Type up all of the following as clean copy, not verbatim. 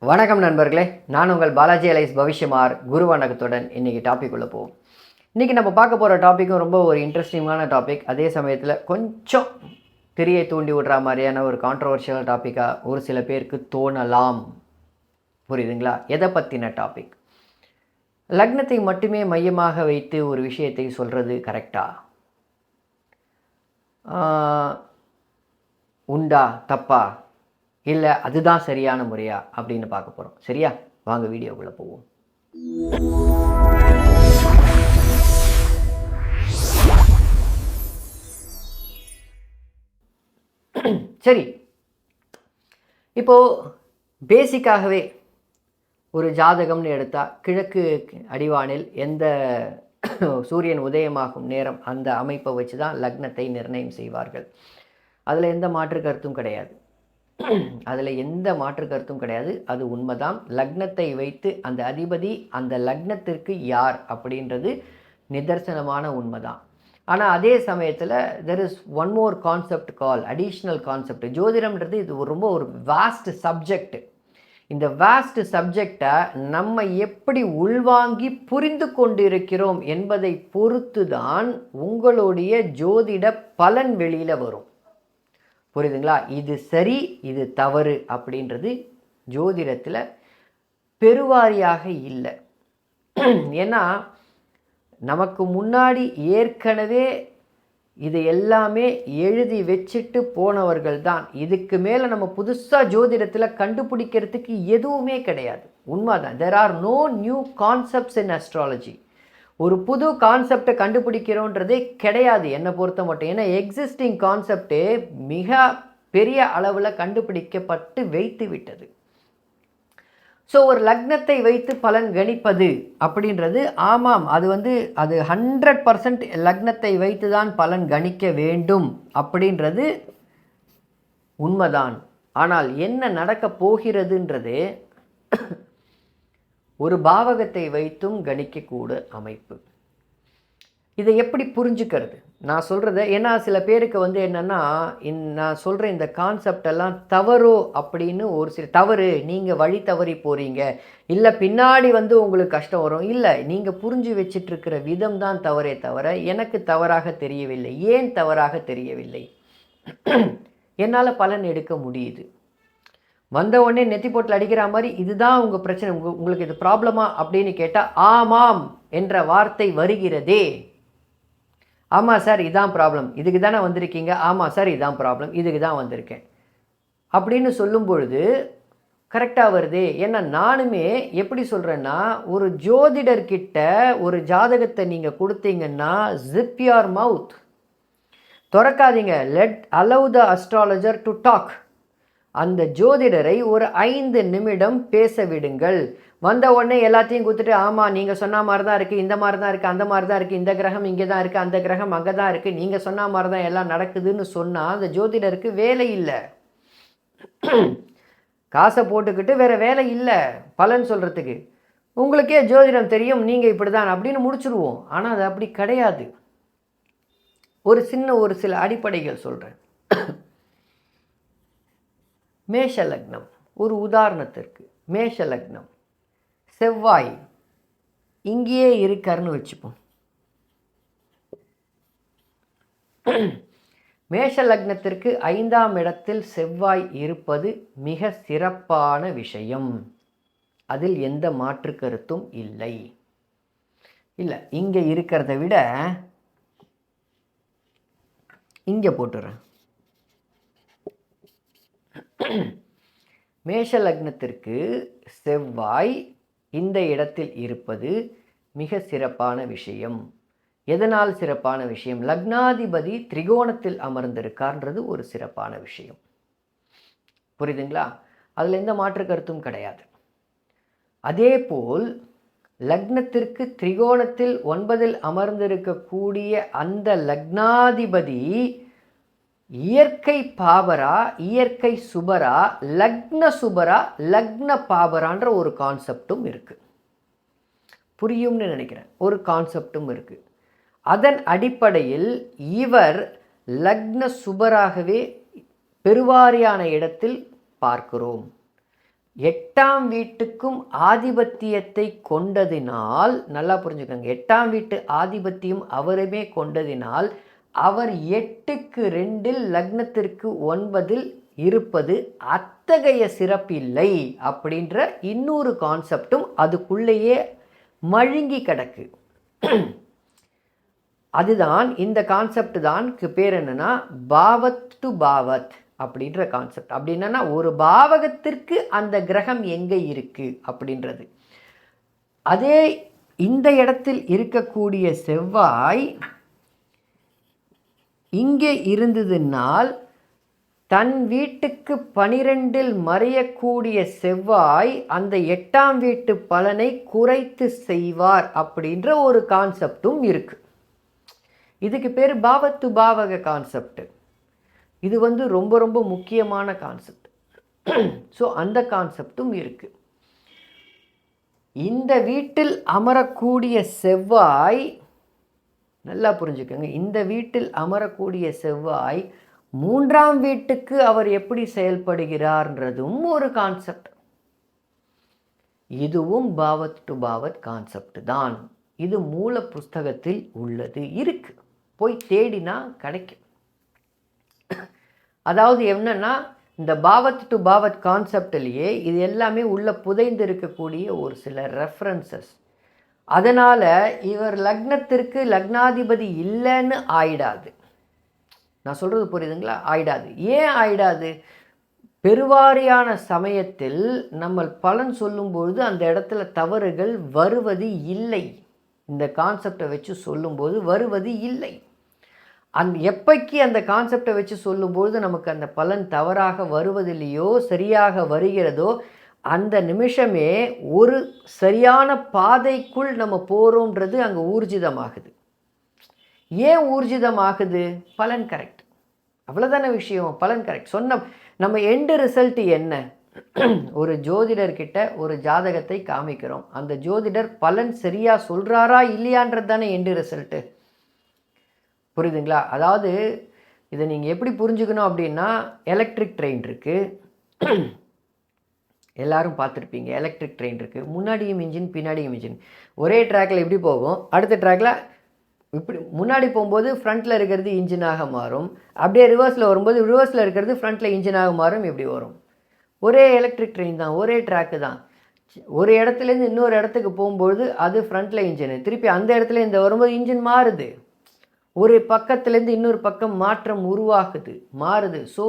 வணக்கம் நண்பர்களே, நான் உங்கள் பாலாஜி அலைஸ் பவிஷ்யமார் குரு வணக்கத்துடன் இன்றைக்கி டாபிக் உள்ள போவோம். இன்றைக்கி நம்ம பார்க்க போகிற டாப்பிக்கும் ரொம்ப ஒரு இன்ட்ரெஸ்டிங்கான டாபிக். அதே சமயத்தில் கொஞ்சம் திரியை தூண்டி விடுற மாதிரியான ஒரு கான்ட்ரவர்ஷியல் டாப்பிக்காக ஒரு சில பேருக்கு தோணலாம். புரியுதுங்களா? எதை பற்றின டாபிக்? லக்னத்தை மட்டுமே மையமாக வைத்து ஒரு விஷயத்தை சொல்கிறது கரெக்டா? உண்டா தப்பா, இல்லை அதுதான் சரியான முறையா அப்படின்னு பார்க்க போகிறோம். சரியா? வாங்க வீடியோக்குள்ளே போவோம். சரி, இப்போது பேசிக்காகவே ஒரு ஜாதகம்னு எடுத்தால் கிழக்கு அடிவானில் எந்த சூரியன் உதயமாகும் நேரம் அந்த அமைப்பை வச்சு தான் லக்னத்தை நிர்ணயம் செய்வார்கள். அதில் எந்த மாற்று கருத்தும் கிடையாது. அது உண்மைதான். லக்னத்தை வைத்து அந்த அதிபதி அந்த லக்னத்திற்கு யார் அப்படின்றது நிதர்சனமான உண்மைதான். ஆனால் அதே சமயத்தில் there is one more concept call additional concept. ஜோதிடம்ன்றது இது ரொம்ப ஒரு வாஸ்ட் சப்ஜெக்ட். இந்த வாஸ்ட் சப்ஜெக்டை நம்ம எப்படி உள்வாங்கி புரிந்து கொண்டிருக்கிறோம் என்பதை பொறுத்து தான் உங்களுடைய ஜோதிட பலன் வெளியில் வரும். புரியுதுங்களா? இது சரி இது தவறு அப்படின்றது ஜோதிடத்தில் பெருவாரியாக இல்லை. ஏன்னா நமக்கு முன்னாடி ஏற்கனவே இது எல்லாமே எழுதி வச்சுட்டு போனவர்கள் தான். இதுக்கு மேலே நம்ம புதுசாக ஜோதிடத்தில் கண்டுபிடிக்கிறதுக்கு எதுவுமே கிடையாது. உண்மைதான். There are no new concepts in astrology. ஒரு புது கான்செப்டை கண்டுபிடிக்கிறோன்றதே கிடையாது என்னை பொறுத்த மட்டும். ஏன்னா எக்ஸிஸ்டிங் கான்செப்டே மிக பெரிய அளவில் கண்டுபிடிக்கப்பட்டு வைத்து விட்டது. ஸோ ஒரு லக்னத்தை வைத்து பலன் கணிப்பது அப்படின்றது ஆமாம், அது 100% லக்னத்தை வைத்து தான் பலன் கணிக்க வேண்டும் அப்படின்றது உண்மைதான். ஆனால் என்ன நடக்க போகிறதுன்றது ஒரு பாவகத்தை வைத்தும் கணிக்கக்கூட அமைப்பு. இதை எப்படி புரிஞ்சுக்கிறது? நான் சொல்கிறத ஏன்னா சில பேருக்கு என்னென்னா நான் சொல்கிற இந்த கான்செப்ட் எல்லாம் தவறோ அப்படின்னு ஒரு சில தவறு, நீங்கள் வழி தவறி போகிறீங்க, இல்லை பின்னாடி உங்களுக்கு கஷ்டம் வரும். இல்லை, நீங்கள் புரிஞ்சு வச்சிட்ருக்கிற விதம் தான் தவறே தவிர எனக்கு தவறாக தெரியவில்லை. ஏன் தவறாக தெரியவில்லை? என்னால் பலன் எடுக்க முடியுது. வந்த உடனே நெத்தி போட்டில் அடிக்கிற மாதிரி இதுதான் உங்கள் பிரச்சனை, உங்களுக்கு இது ப்ராப்ளமா அப்படின்னு கேட்டால் ஆமாம் என்ற வார்த்தை வருகிறதே. ஆமாம் சார் இதான் ப்ராப்ளம், இதுக்கு தானே வந்திருக்கீங்க. ஆமாம் சார் இதான் ப்ராப்ளம், இதுக்கு தான் வந்திருக்கேன் அப்படின்னு சொல்லும் பொழுது கரெக்டாக வருதே. ஏன்னா நானுமே எப்படி சொல்கிறேன்னா, ஒரு ஜோதிடர்கிட்ட ஒரு ஜாதகத்தை நீங்கள் கொடுத்தீங்கன்னா ஜிப் யுவர் மவுத், திறக்காதீங்க. Let allow the astrologer to talk. அந்த ஜோதிடரை ஒரு 5 நிமிடம் பேச விடுங்கள். வந்த உடனே எல்லாத்தையும் கொடுத்துட்டு ஆமாம் நீங்கள் சொன்ன மாதிரி தான் இருக்குது, இந்த மாதிரி தான் இருக்குது, அந்த மாதிரி தான் இருக்குது, இந்த கிரகம் இங்கே தான் இருக்குது, அந்த கிரகம் அங்கே தான் இருக்குது, நீங்கள் சொன்ன மாதிரி தான் எல்லாம் நடக்குதுன்னு சொன்னால் அந்த ஜோதிடருக்கு வேலை இல்லை. காசை போட்டுக்கிட்டு வேறு வேலை இல்லை பலன் சொல்கிறதுக்கு. உங்களுக்கே ஜோதிடம் தெரியும், நீங்கள் இப்படி தான் அப்படின்னு முடிச்சுடுவோம். ஆனால் அது அப்படி கிடையாது. ஒரு சில அடிப்படைகள் சொல்கிறேன். மேஷ லக்னம், ஒரு உதாரணத்திற்கு மேஷ லக்னம், செவ்வாய் இங்கேயே இருக்காருன்னு வச்சுப்போம். மேஷ லக்னத்திற்கு 5ஆம் இடத்தில் செவ்வாய் இருப்பது மிக சிறப்பான விஷயம். அதில் எந்த மாற்று கருத்தும் இல்லை. இல்லை, இங்கே இருக்கிறத விட இங்கே போட்டுறேன். மேஷ லக்னத்திற்கு செவ்வாய் இந்த இடத்தில் இருப்பது மிக சிறப்பான விஷயம். எதனால் சிறப்பான விஷயம்? லக்னாதிபதி திரிகோணத்தில் அமர்ந்திருக்கார்ன்றது ஒரு சிறப்பான விஷயம். புரியுதுங்களா? அதில் எந்த மாற்று கருத்தும் கிடையாது. அதே போல் லக்னத்திற்கு திரிகோணத்தில் 9ல் அமர்ந்திருக்கக்கூடிய அந்த லக்னாதிபதி இயற்கை பாபரா, இயற்கை சுபரா, லக்ன சுபரா, லக்ன பாபரான்ற ஒரு கான்செப்டும் இருக்குது. புரியும்னு நினைக்கிறேன். ஒரு கான்செப்டும் இருக்குது. அதன் அடிப்படையில் இவர் லக்ன சுபராகவே பெருவாரியான இடத்தில் பார்க்கிறோம். 8ஆம் வீட்டுக்கும் ஆதிபத்தியத்தை கொண்டதினால், நல்லா புரிஞ்சுக்கோங்க, 8ஆம் வீட்டு ஆதிபத்தியம் அவருமே கொண்டதினால் அவர் 8க்கு 2 லக்னத்திற்கு 9 இருப்பது அத்தகைய சிறப்பில்லை அப்படின்ற இன்னொரு கான்செப்டும் அதுக்குள்ளேயே மழுங்கி கிடக்கு. அதுதான் இந்த கான்செப்ட் தான் பேர் என்னன்னா பாவத் டு பாவத் அப்படின்ற கான்செப்ட். அப்படின்னா ஒரு பாவகத்திற்கு அந்த கிரகம் எங்கே இருக்கு அப்படின்றது. அதே இந்த இடத்தில் இருக்கக்கூடிய செவ்வாய் இங்கே இருந்ததுனால் தன் வீட்டுக்கு 12 மறையக்கூடிய செவ்வாய் அந்த 8ஆம் வீட்டு பலனை குறைத்து செய்வார் அப்படின்ற ஒரு கான்செப்டும் இருக்கு. இதுக்கு பேர் பாவத்து பாவக கான்செப்ட். இது ரொம்ப ரொம்ப முக்கியமான கான்செப்ட். ஸோ அந்த கான்செப்டும் இருக்கு. இந்த வீட்டில் அமரக்கூடிய செவ்வாய், நல்லா புரிஞ்சுக்கோங்க, இந்த வீட்டில் அமரக்கூடிய செவ்வாய் 3ஆம் வீட்டுக்கு அவர் எப்படி செயல்படுகிறார்ன்றதும் ஒரு கான்செப்ட். இதுவும் பாவத் டு பாவத் கான்செப்ட் தான். இது மூல புஸ்தகத்தில் உள்ளது, இருக்கு, போய் தேடினா கிடைக்கும். அதாவது என்னன்னா இந்த பாவத் டு பாவத் கான்செப்ட்லேயே இது எல்லாமே உள்ள புதைந்து இருக்கக்கூடிய ஒரு சில ரெஃபரன்சஸ். அதனால் இவர் லக்னத்திற்கு லக்னாதிபதி இல்லைன்னு ஆயிடாது. நான் சொல்கிறது புரியுதுங்களா? ஆயிடாது. ஏன் ஆயிடாது? பெருவாரியான சமயத்தில் நம்ம பலன் சொல்லும்பொழுது அந்த இடத்துல தவறுகள் வருவது இல்லை. இந்த கான்செப்டை வச்சு சொல்லும்போது வருவது இல்லை. எப்பைக்கு அந்த கான்செப்டை வச்சு சொல்லும்போது நமக்கு அந்த பலன் தவறாக வருவதில்லையோ சரியாக வருகிறதோ அந்த நிமிஷமே ஒரு சரியான பாதைக்குள் நம்ம போகிறோன்றது அங்கே ஊர்ஜிதமாகுது. ஏன் ஊர்ஜிதமாகுது? பலன் கரெக்ட், அவ்வளோதான விஷயம். பலன் கரெக்ட் சொன்ன நம்ம எண்டு ரிசல்ட் என்ன? ஒரு ஜோதிடர்கிட்ட ஒரு ஜாதகத்தை காமிக்கிறோம், அந்த ஜோதிடர் பலன் சரியாக சொல்கிறாரா இல்லையான்றது தானே எண்டு ரிசல்ட்டு. புரியுதுங்களா? அதாவது இதை நீங்கள் எப்படி புரிஞ்சுக்கணும் அப்படின்னா, எலக்ட்ரிக் ட்ரெயின் இருக்குது, எல்லாரும் பார்த்துருப்பீங்க. எலக்ட்ரிக் ட்ரெயின் இருக்குது, முன்னாடியும் இன்ஜின் பின்னாடியும் இன்ஜின். ஒரே ட்ராக்கில் எப்படி போகும், அடுத்த ட்ராக்கில் இப்படி முன்னாடி போகும்போது ஃப்ரண்ட்டில் இருக்கிறது இன்ஜினாக மாறும், அப்படியே ரிவர்ஸில் வரும்போது ரிவர்ஸில் இருக்கிறது ஃப்ரண்ட்டில் இன்ஜினாக மாறும். இப்படி வரும். ஒரே எலக்ட்ரிக் ட்ரெயின் தான், ஒரே ட்ராக்கு தான். ஒரு இடத்துலேருந்து இன்னொரு இடத்துக்கு போகும்போது அது ஃப்ரண்ட்டில் இன்ஜினு, திருப்பி அந்த இடத்துல இந்த வரும்போது இன்ஜின் மாறுது. ஒரு பக்கத்துலேருந்து இன்னொரு பக்கம் மாற்றம் உருவாகுது, மாறுது. So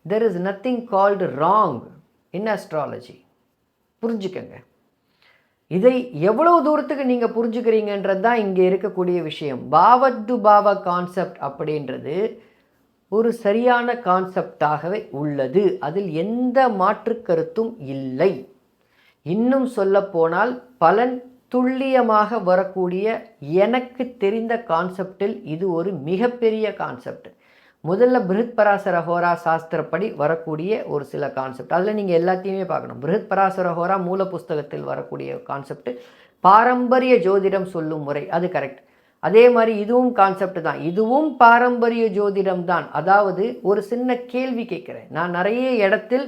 there is nothing called wrong in astrology. புரிஞ்சுக்கங்க. இதை எவ்வளவு தூரத்துக்கு நீங்கள் புரிஞ்சுக்கிறீங்கன்றது தான் இங்கே இருக்கக்கூடிய விஷயம். பாவத் டு பாவ கான்செப்ட் அப்படின்றது ஒரு சரியான கான்செப்டாகவே உள்ளது, அதில் எந்த மாற்று கருத்தும் இல்லை. இன்னும் சொல்ல போனால் பலன் துல்லியமாக வரக்கூடிய எனக்கு தெரிந்த கான்செப்டில் இது ஒரு மிகப்பெரிய கான்செப்ட். முதல்ல பிருஹத் பராசர ஹோரா சாஸ்திரப்படி வரக்கூடிய ஒரு சில கான்செப்ட், அதில் நீங்கள் எல்லாத்தையுமே பார்க்கணும். பிருஹத் பராசர ஹோரா மூல புஸ்தகத்தில் வரக்கூடிய கான்செப்ட், பாரம்பரிய ஜோதிடம் சொல்லும் முறை, அது கரெக்ட். அதே மாதிரி இதுவும் கான்செப்ட் தான், இதுவும் பாரம்பரிய ஜோதிடம் தான். அதாவது ஒரு சின்ன கேள்வி கேட்குறேன், நான் நிறைய இடத்தில்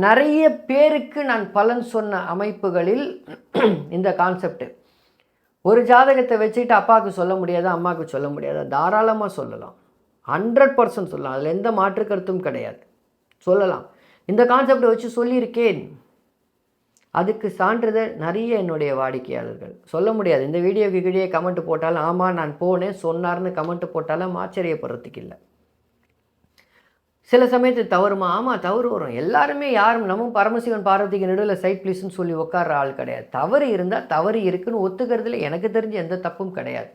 நிறைய பேருக்கு நான் பலன் சொன்ன அமைப்புகளில் இந்த கான்செப்ட், ஒரு ஜாதகத்தை வச்சுட்டு அப்பாவுக்கு சொல்ல முடியாதா அம்மாவுக்கு சொல்ல முடியாதா? தாராளமாக சொல்லலாம், 100% சொல்லலாம், அதில் எந்த மாற்று கருத்தும் கிடையாது, சொல்லலாம். இந்த கான்செப்டை வச்சு சொல்லியிருக்கேன், அதுக்கு சான்றிதழ் நிறைய என்னுடைய வாடிக்கையாளர்கள். சொல்ல முடியாது, இந்த வீடியோக்கு கீழே கமெண்ட் போட்டாலும் ஆமாம் நான் போனேன் சொன்னார்னு கமெண்ட் போட்டாலும் ஆச்சரியப்படுறதுக்கு இல்லை. சில சமயத்தில் தவறுமா? ஆமாம் தவறு வரும். எல்லாருமே யாரும் நம்ம பரமசிவன் பார்வதிக்கு நடுவில் சைட் ப்ளீஸ்ன்னு சொல்லி உட்கார்ற ஆள் கிடையாது. தவறு இருந்தால் தவறு இருக்குன்னு ஒத்துக்கிறதுல எனக்கு தெரிஞ்ச எந்த தப்பும் கிடையாது.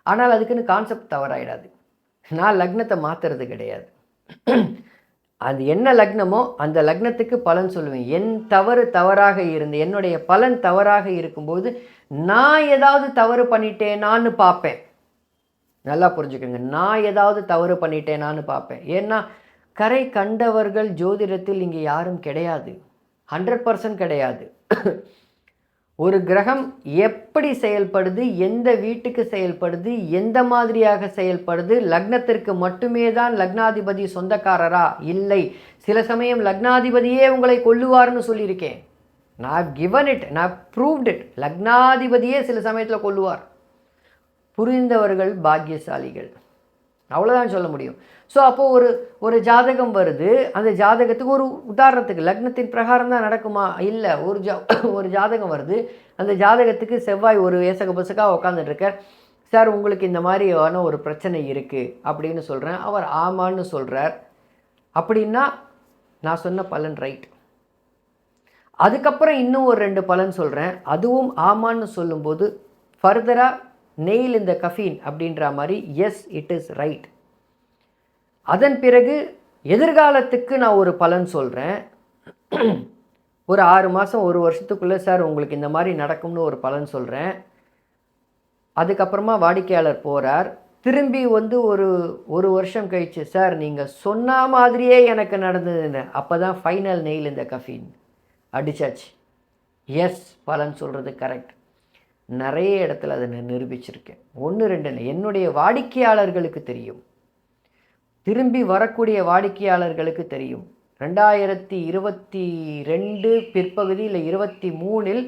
ஆனால் அதுக்குன்னு கான்செப்ட் தவறாயிடாது. நான் லக்னத்தை மாற்றுறது கிடையாது. அது என்ன லக்னமோ அந்த லக்னத்துக்கு பலன் சொல்லுவேன். என் தவறு தவறாக இருந்து என்னுடைய பலன் தவறாக இருக்கும்போது நான் ஏதாவது தவறு பண்ணிட்டேனான்னு பார்ப்பேன். நல்லா புரிஞ்சுக்கோங்க, நான் ஏதாவது தவறு பண்ணிட்டேனான்னு பார்ப்பேன். ஏன்னா கரை கண்டவர்கள் ஜோதிடத்தில் இங்கே யாரும் கிடையாது, 100% கிடையாது. ஒரு கிரகம் எப்படி செயல்படுது, எந்த வீட்டுக்கு செயல்படுது, எந்த மாதிரியாக செயல்படுது, லக்னத்திற்கு மட்டுமே தான் லக்னாதிபதி சொந்தக்காரரா? இல்லை. சில சமயம் லக்னாதிபதியே உங்களை கொல்லுவார்னு சொல்லியிருக்கேன். நான் கிவன் இட், நான் ப்ரூவ்ட் இட். லக்னாதிபதியே சில சமயத்தில் கொல்லுவார். புரிந்தவர்கள் பாக்கியசாலிகள், அவ்வளோதான் சொல்ல முடியும். ஸோ அப்போது ஒரு ஜாதகம் வருது, அந்த ஜாதகத்துக்கு ஒரு உதாரணத்துக்கு லக்னத்தின் பிரகாரம் தான் நடக்குமா? இல்லை. ஒரு ஜாதகம் வருது, அந்த ஜாதகத்துக்கு செவ்வாய் ஒரு ஏசகபசக்காக உட்காந்துட்டுருக்கார். சார் உங்களுக்கு இந்த மாதிரியான ஒரு பிரச்சனை இருக்குது அப்படின்னு சொல்கிறேன். அவர் ஆமான்னு சொல்கிறார். அப்படின்னா நான் சொன்ன பலன் ரைட். அதுக்கப்புறம் இன்னும் ஒரு 2 பலன் சொல்கிறேன், அதுவும் ஆமான்னு சொல்லும்போது ஃபர்தராக நெயில் இந்த கஃபீன் அப்படின்ற மாதிரி எஸ் இட் இஸ் ரைட். அதன் பிறகு எதிர்காலத்துக்கு நான் ஒரு பலன் சொல்கிறேன். ஒரு 6 மாதம் 1 வருஷத்துக்குள்ளே சார் உங்களுக்கு இந்த மாதிரி நடக்கும்னு ஒரு பலன் சொல்கிறேன். அதுக்கப்புறமா வாடிக்கையாளர் போகிறார். திரும்பி வந்து ஒரு வருஷம் கழிச்சு சார் நீங்கள் சொன்ன மாதிரியே எனக்கு நடந்ததுன்னு, அப்போ தான் ஃபைனல் நெயில் இந்த கஃபீன் அடிச்சாச்சு. எஸ், பலன் சொல்கிறது கரெக்ட். நிறைய இடத்துல அதை நான் நிரூபிச்சிருக்கேன். 1 2 இல்லை, என்னுடைய வாடிக்கையாளர்களுக்கு தெரியும், திரும்பி வரக்கூடிய வாடிக்கையாளர்களுக்கு தெரியும். 2022 பிற்பகுதி இல்லை 23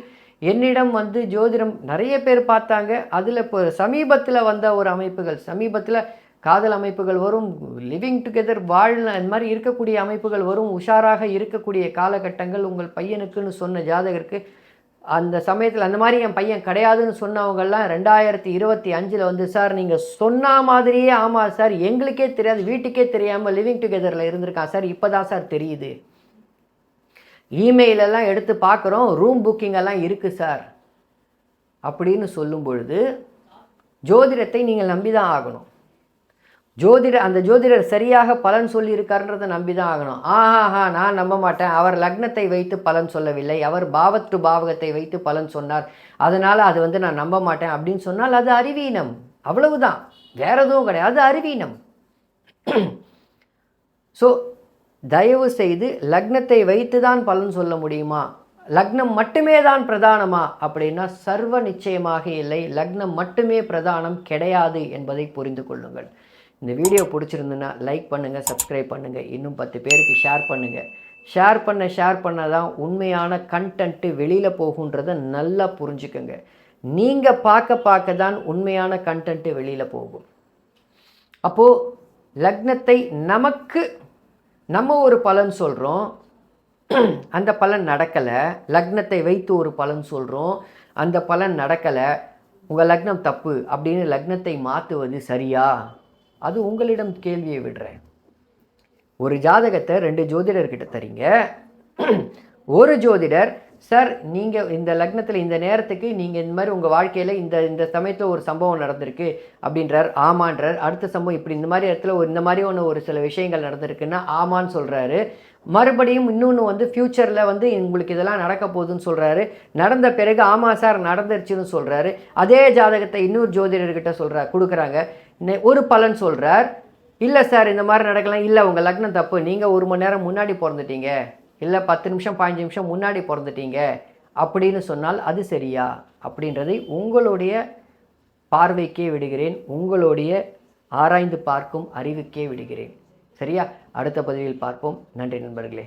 என்னிடம் வந்து ஜோதிடம் நிறைய பேர் பார்த்தாங்க. அதில் இப்போ சமீபத்தில் வந்த ஒரு அமைப்புகள், சமீபத்தில் காதல் அமைப்புகள் வரும், லிவிங் டுகெதர் அந்த மாதிரி இருக்கக்கூடிய அமைப்புகள் வரும், உஷாராக இருக்கக்கூடிய காலகட்டங்கள் உங்கள் பையனுக்குன்னு சொன்ன ஜாதகருக்கு அந்த சமயத்தில் அந்த மாதிரி என் பையன் கிடையாதுன்னு சொன்னவங்கெல்லாம் 2025 வந்து சார் நீங்கள் சொன்ன மாதிரியே ஆமாம் சார் எங்களுக்கே தெரியாது, வீட்டுக்கே தெரியாமல் லிவிங் டுகெதரில் இருந்திருக்கான் சார், இப்போ தான் சார் தெரியுது, இமெயிலெல்லாம் எடுத்து பார்க்குறோம், ரூம் புக்கிங் எல்லாம் இருக்குது சார் அப்படின்னு சொல்லும் பொழுது ஜோதிடத்தை நீங்கள் நம்பி தான் ஆகணும். அந்த ஜோதிடர் சரியாக பலன் சொல்லியிருக்காருன்றதை நம்பி தான் ஆகணும். நான் நம்ப மாட்டேன், அவர் லக்னத்தை வைத்து பலன் சொல்லவில்லை, அவர் பாவத்து பாவகத்தை வைத்து பலன் சொன்னார், அதனால் அது வந்து நான் நம்ப மாட்டேன் அப்படின்னு சொன்னால் அது அறிவீனம். அவ்வளவுதான், வேற எதுவும் கிடையாது, அறிவீனம். ஸோ தயவு செய்து லக்னத்தை வைத்து தான் பலன் சொல்ல முடியுமா, லக்னம் மட்டுமே தான் பிரதானமா அப்படின்னா சர்வ நிச்சயமாக இல்லை. லக்னம் மட்டுமே பிரதானம் கிடையாது என்பதை புரிந்து கொள்ளுங்கள். இந்த வீடியோ பிடிச்சிருந்துன்னா லைக் பண்ணுங்கள், சப்ஸ்கிரைப் பண்ணுங்கள், இன்னும் 10 பேருக்கு ஷேர் பண்ணுங்கள். ஷேர் பண்ண தான் உண்மையான கண்டென்ட்டு வெளியில் போகுன்றதை நல்லா புரிஞ்சுக்கோங்க. நீங்கள் பார்க்க தான் உண்மையான கண்டென்ட்டு வெளியில் போகும். அப்போது லக்னத்தை நம்ம ஒரு பலன் சொல்கிறோம், அந்த பலன் நடக்கலை. லக்னத்தை வைத்து ஒரு பலன் சொல்கிறோம், அந்த பலன் நடக்கலை, உங்கள் லக்னம் தப்பு அப்படின்னு லக்னத்தை மாற்றுவது சரியா? அது உங்களிடம் கேள்வியை விடுறேன். ஒரு ஜாதகத்தை 2 ஜோதிடர்கிட்ட தரீங்க. ஒரு ஜோதிடர் சார் நீங்கள் இந்த லக்னத்தில் இந்த நேரத்துக்கு நீங்கள் இந்த மாதிரி உங்கள் வாழ்க்கையில் இந்த சமயத்தில் ஒரு சம்பவம் நடந்திருக்கு அப்படின்றார், ஆமான்றார். அடுத்த சம்பவம் இப்படி இந்த மாதிரி இடத்துல இந்த மாதிரி ஒரு சில விஷயங்கள் நடந்திருக்குன்னா ஆமான்னு சொல்கிறாரு. மறுபடியும் இன்னொன்று வந்து ஃப்யூச்சரில் வந்து உங்களுக்கு இதெல்லாம் நடக்க போகுதுன்னு சொல்கிறாரு. நடந்த பிறகு ஆமாம் சார் நடந்துருச்சுன்னு சொல்கிறாரு. அதே ஜாதகத்தை இன்னொரு ஜோதிடர்கிட்ட கொடுக்குறாங்க, ஒரு பலன் சொல்கிறார், இல்லை சார் இந்த மாதிரி நடக்கலாம், இல்லை உங்கள் லக்னம் தப்பு, நீங்கள் 1 மணி நேரம் முன்னாடி பிறந்துட்டீங்க, இல்லை 10 நிமிஷம் 15 நிமிஷம் முன்னாடி பிறந்துட்டீங்க அப்படின்னு சொன்னால் அது சரியா அப்படின்றதை உங்களுடைய பார்வைக்கே விடுகிறேன், உங்களுடைய ஆராய்ந்து பார்க்கும் அறிவுக்கே விடுகிறேன். சரியா? அடுத்த பதிவில் பார்ப்போம். நன்றி நண்பர்களே.